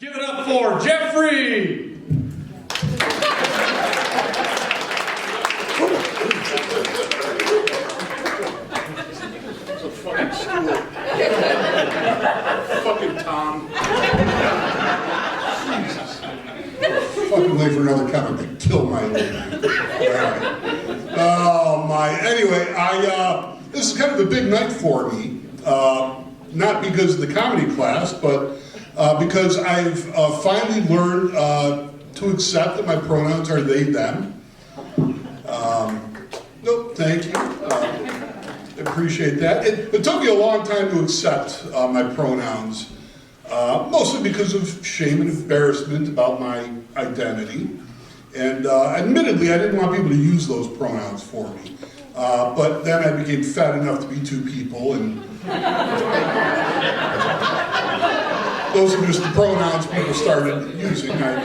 Give it up for Jeffrey! It's a fucking school. Fucking Tom. Jesus. Fucking wait for another comment to kill my old man. Alright. Oh my. Anyway, this is kind of a big night for me. Not because of the comedy class, but because I've finally learned to accept that my pronouns are they, them. Nope, thank you. Appreciate that. It took me a long time to accept my pronouns, mostly because of shame and embarrassment about my identity. And admittedly, I didn't want people to use those pronouns for me. But then I became fat enough to be two people, and those are just the pronouns people started using. I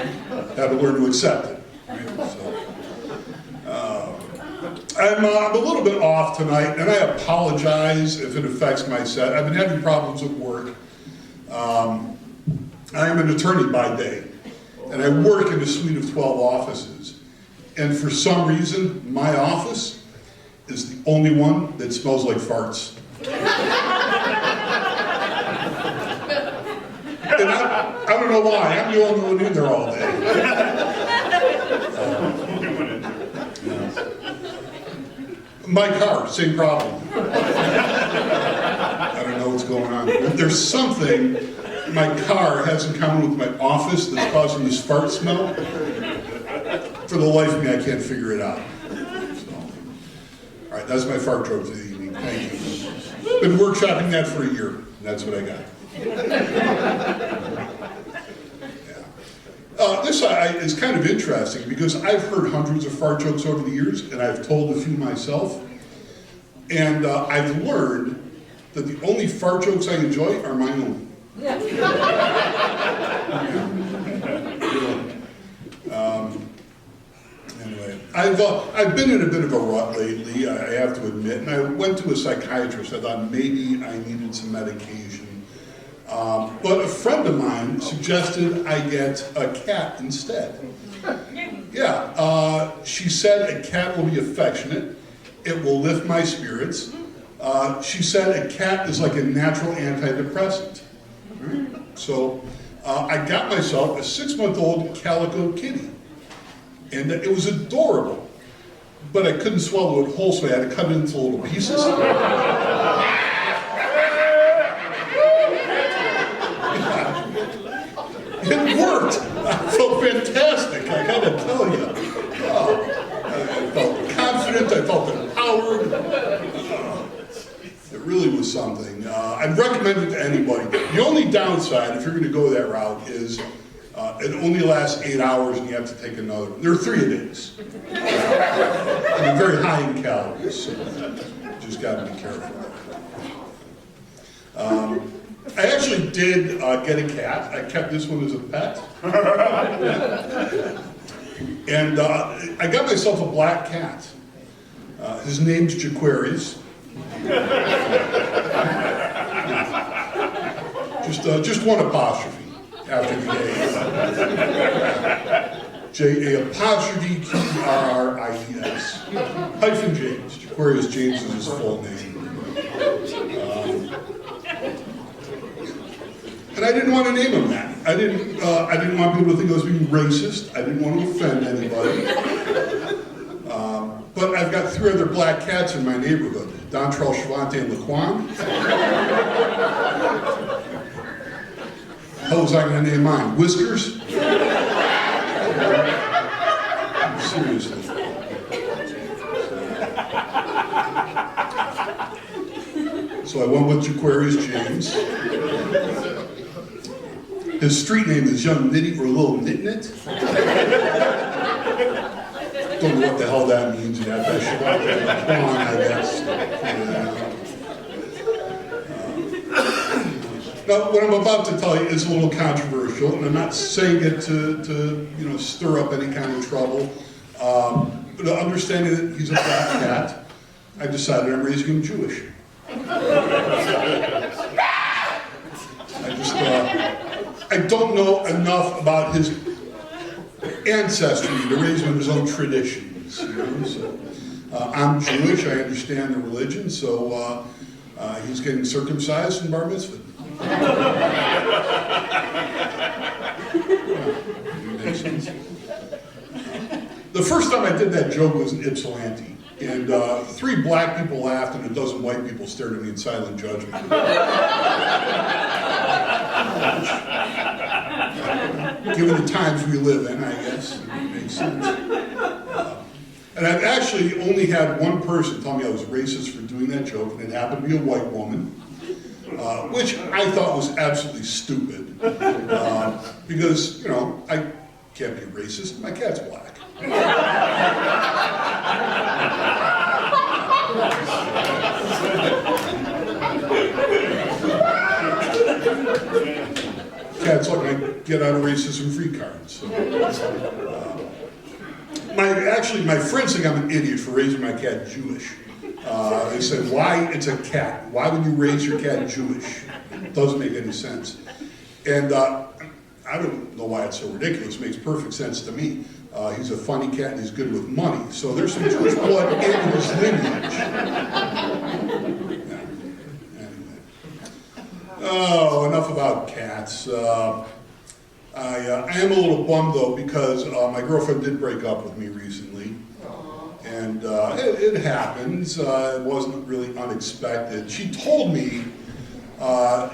had to learn to accept it. Right? So, I'm a little bit off tonight, and I apologize if it affects my set. I've been having problems at work. I am an attorney by day, and I work in a suite of 12 offices. And for some reason, my office is the only one that smells like farts. And I don't know why. I'm the only one in there all day. My car, same problem. I don't know what's going on. There's something my car has in common with my office that's causing this fart smell. For the life of me, I can't figure it out. So, all right, that's my fart joke for the evening. Thank you. Been workshopping that for a year, and that's what I got. This is kind of interesting because I've heard hundreds of fart jokes over the years, and I've told a few myself. And I've learned that the only fart jokes I enjoy are my own. Anyway, I've been in a bit of a rut lately, I have to admit, and I went to a psychiatrist. I thought maybe I needed some medication. But a friend of mine suggested I get a cat instead. Yeah, she said a cat will be affectionate, it will lift my spirits. She said a cat is like a natural antidepressant. So I got myself a 6-month-old calico kitty. And it was adorable, but I couldn't swallow it whole, so I had to cut it into little pieces. It worked. I felt fantastic, I gotta tell you. I felt confident, I felt empowered. It really was something. I'd recommend it to anybody. The only downside, if you're gonna go that route, is it only lasts 8 hours and you have to take another. There are 3 a days. And they're very high in calories, so just gotta be careful. I actually did get a cat. I kept this one as a pet. And I got myself a black cat. His name's Jaquarius. Just one apostrophe after the A. J-A-Q-R-R-I-E-S. Hyphen James. Jaquarius James is his full name. And I didn't want to name him that. I didn't want people to think I was being racist. I didn't want to offend anybody. But I've got 3 other black cats in my neighborhood. Dontrell, Shavante, and Laquan. How was I going to name mine? Whiskers? Seriously. So I went with Jaquarius James. His street name is Young Nitty or Little Nit-Nit. Don't know what the hell that means yet. I should have Laquan, I guess. Now, what I'm about to tell you is a little controversial, and I'm not saying it to stir up any kind of trouble. But understanding that he's a black cat, I decided I'm raising him Jewish. I I don't know enough about his ancestry to raise him in his own traditions. You know? So, I'm Jewish, I understand the religion, so he's getting circumcised and bar mitzvah. Makes sense. The first time I did that joke was in Ypsilanti, and 3 black people laughed and a dozen white people stared at me in silent judgment. Given the times we live in, I guess, it makes sense. And I've actually only had one person tell me I was racist for doing that joke, and it happened to be a white woman, which I thought was absolutely stupid. Because, you know, I can't be racist, my cat's black. Cats let me get out of racism-free cards. So, my friends think I'm an idiot for raising my cat Jewish. They said, why? It's a cat. Why would you raise your cat Jewish? It doesn't make any sense. And I don't know why it's so ridiculous. It makes perfect sense to me. He's a funny cat and he's good with money. So there's some Jewish blood in his lineage. Yeah. Anyway. Oh, enough about cats. I am a little bummed though because my girlfriend did break up with me recently. And it happens. It wasn't really unexpected. She told me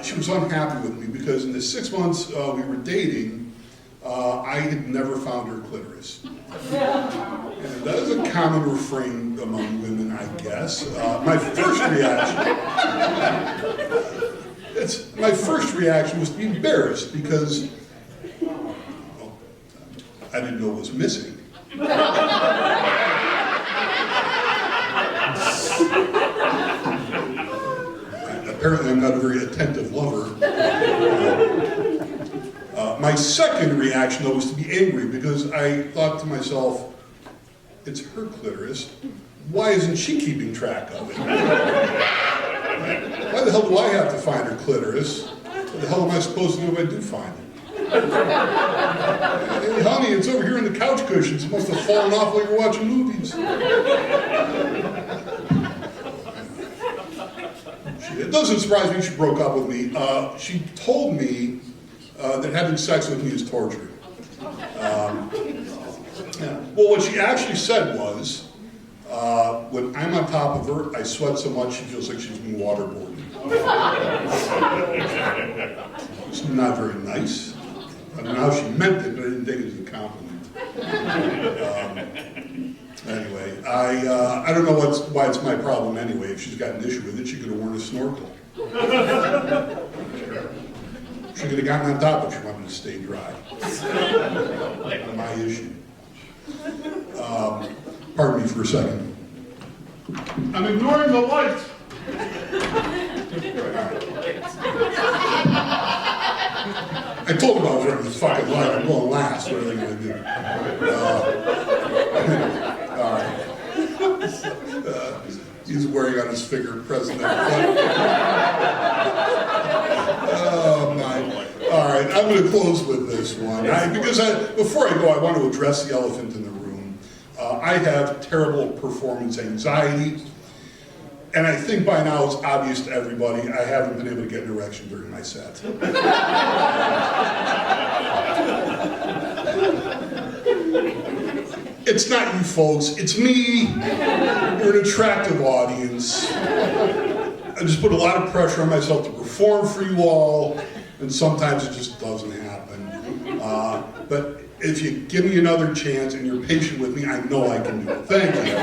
she was unhappy with me because in the 6 months we were dating, I had never found her clitoris. And that is a common refrain among women, I guess. My first reaction was to be embarrassed because I didn't know it was missing. Apparently, I'm not a very attentive lover. My second reaction, though, was to be angry because I thought to myself, it's her clitoris. Why isn't she keeping track of it? Why the hell do I have to find her clitoris? What the hell am I supposed to do if I do find it? Hey, honey, it's over here in the couch cushions. It must have fallen off while you're watching movies. It doesn't surprise me she broke up with me. She told me that having sex with me is torture. Yeah. Well, what she actually said was, when I'm on top of her, I sweat so much she feels like she's been waterboarded. It's not very nice. I don't know how she meant it, but I didn't take it as a compliment. Anyway, I don't know why it's my problem anyway. If she's got an issue with it, she could have worn a snorkel. She could have gotten on top if she wanted to stay dry. Not my issue. Pardon me for a second. I'm ignoring the lights. I told them I was running this fucking light. I'm going last. What are they going to do? All right. He's wearing on his finger President. Oh, my. All right, I'm going to close with this one. Before I go, I want to address the elephant in the room. I have terrible performance anxiety. And I think by now it's obvious to everybody I haven't been able to get an erection during my set. It's not you folks, it's me. You're an attractive audience. I just put a lot of pressure on myself to perform for you all, and sometimes it just doesn't happen. But if you give me another chance and you're patient with me, I know I can do it. Thank you.